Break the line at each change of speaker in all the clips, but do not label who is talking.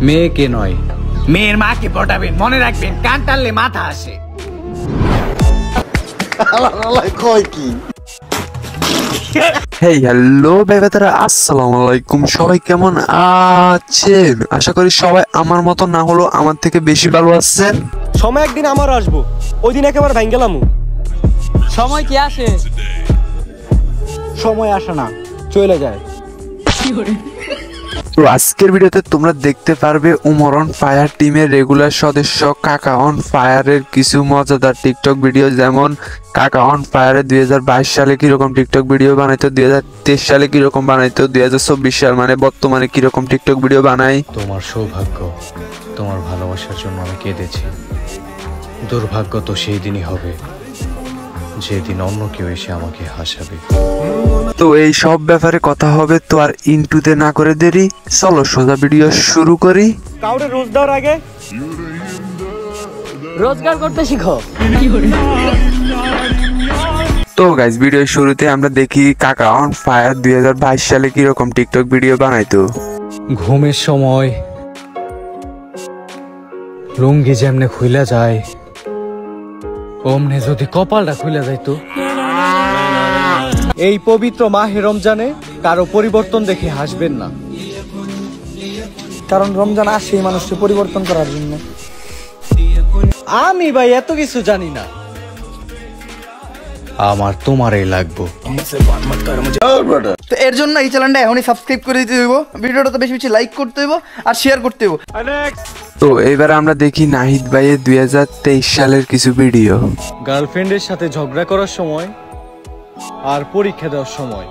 মেয়েকে নয়, মেয়ের মাকে পটাবেন। মনে রাখবেন, কান টানলে মাথা আসে।
হ্যালো বেবেতারা, আসসালামু আলাইকুম। সবাই কেমন আছেন? আশা করি সবাই আমার মতো না হলো আমার থেকে বেশি ভালো আছেন।
সময় একদিন আমার আসবো, ওই দিন একেবারে ভাঙ গেলাম।
সময় কি আসে?
সময় আসে না, চলে যায়।
তো আজকের ভিডিওতে তোমরা দেখতে পারবে উমর অন ফায়ার টিমের রেগুলার সদস্য কাকা অন ফায়ারের কিছু মজাদার টিকটক ভিডিও, যেমন কাকা অন ফায়ারে 2022 সালে কিরকম টিকটক ভিডিও বানাইতো, 2023 সালে কিরকম বানাইতো, 2024 সাল মানে বর্তমানে কিরকম টিকটক ভিডিও বানাই।
তোমার সৌভাগ্য, তোমার ভালোবাসার জন্য আমি কেঁদেছি। দুর্ভাগ্য তো সেই দিনই হবে যেদিন অন্য কেউ এসে আমাকে হাসাবে।
তো এই সব ব্যাপারে কথা হবে, তো আর ইন্টুতে না করে দেরি, চলো সোজা ভিডিও শুরু করি।
কাউরে রোজ দেওয়ার আগে
রোজগার করতে শিখো।
তো গাইস, ভিডিও শুরুতে আমরা দেখি কাকা অন ফায়ার 2022 সালে কিরকম টিকটক ভিডিও বানাইতো।
ঘুমের সময় লুঙ্গি যেমনে খুইলা যায়, অমনে যদি কপালটা খুইলা যাইতো।
এই পবিত্র মাহে রমজানে কারো পরিবর্তন দেখে হাসবেন না, কারণ রমজান আসে এই মানুষকে পরিবর্তন করার জন্য। আমি ভাই এত কিছু জানি না,
আমার তোমারই লাগবো।
তো এর জন্য এই চ্যানেলটা এখনই সাবস্ক্রাইব করে দিতে হইব, ভিডিওটা তো বেশি বেশি লাইক করতে হইব আর শেয়ার করতে হইব।
তো এবার আমরা দেখি নাহিদ ভাইয়ের 2023 সালের কিছু ভিডিও।
গার্লফ্রেন্ডের সাথে ঝগড়া করার সময় আর পরীক্ষা দেওয়ার সময়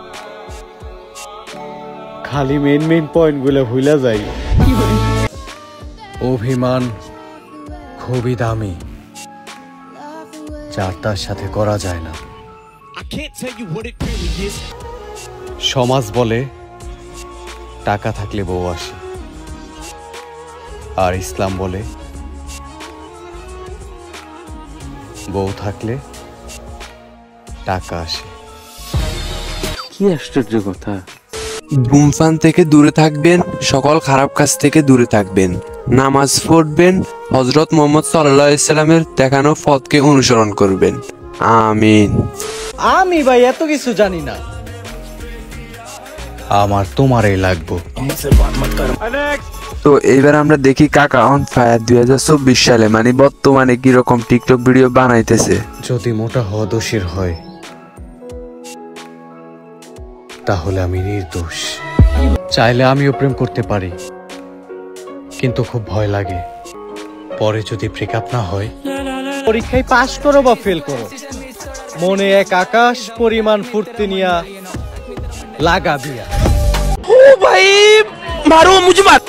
খালি মেন পয়েন্ট গুলো ভুলা যায়।
অভিমান খুবই দামি, যার তার সাথে করা যায় না। সমাজ বলে টাকা থাকলে বউ আসে, আর ইসলাম বলে বউ থাকলে টাকা আসে।
কি আশ্চর্য কথা!
ধূমপান থেকে দূরে থাকবেন, সকল খারাপ কাজ থেকে দূরে থাকবেন, নামাজ পড়বেন, হযরত মুহাম্মদ সাল্লাল্লাহু আলাইহি সাল্লামের দেখানো পথকে অনুসরণ করবেন। আমিন।
আমি ভাই এত কিছু জানি না,
আমার তোমারই লাগবো।
তো এবার আমরা দেখি কাকা অন ফায়ার 2024 সালে মানে বর্তমানে কিরকম টিকটক ভিডিও বানাইতেছে।
যদি মোটা হওয়া দোষের হয় তাহলে আমি নির্দোষ। চাইলে আমিও প্রেম করতে পারি, কিন্তু খুব ভয় লাগে পরে যদি ব্রেকআপ না হয়।
পরীক্ষায় পাস করো বা ফেল করো, মনে এক আকাশ পরিমাণ ফুর্তি নিয়া লাগা দিয়া।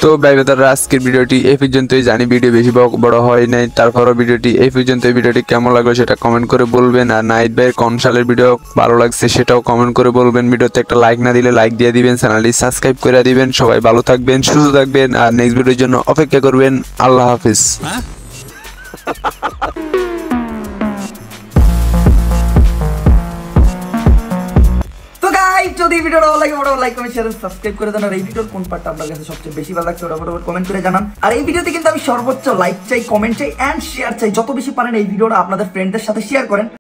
তো ভাইবেদাররা, আজকের ভিডিওটি এই পর্যন্তই। জানি ভিডিও বেশি বড় হয় নাই, তারপরও ভিডিওটি এই পর্যন্ত। ভিডিওটি কেমন লাগলো সেটা কমেন্ট করে বলবেন, আর নাহিদ ভাইয়ের কোন সালের ভিডিও ভালো লাগছে সেটাও কমেন্ট করে বলবেন। ভিডিওতে একটা লাইক না দিলে লাইক দিয়ে দিবেন, চ্যানেলটি সাবস্ক্রাইব করে দিবেন। সবাই ভালো থাকবেন, সুস্থ থাকবেন, আর নেক্সট ভিডিওর জন্য অপেক্ষা করবেন। আল্লাহ হাফিজ।
যদি ভিডিওটা ভালো লাগে ওটা লাইক কমেন্ট শেয়ার সাবস্ক্রাইব করে দেন। আর এই ভিডিওর কোন পার্টটা আপনার কাছে সবচেয়ে বেশি ভালো লাগছে ওটা ফটাফট কমেন্ট করে জানান। আর এই ভিডিওতে কিন্তু আমি সর্বোচ্চ লাইক চাই, কমেন্ট চাই এন্ড শেয়ার চাই। যত বেশি পারেন এই ভিডিওটা আপনাদের ফ্রেন্ডদের সাথে শেয়ার করেন।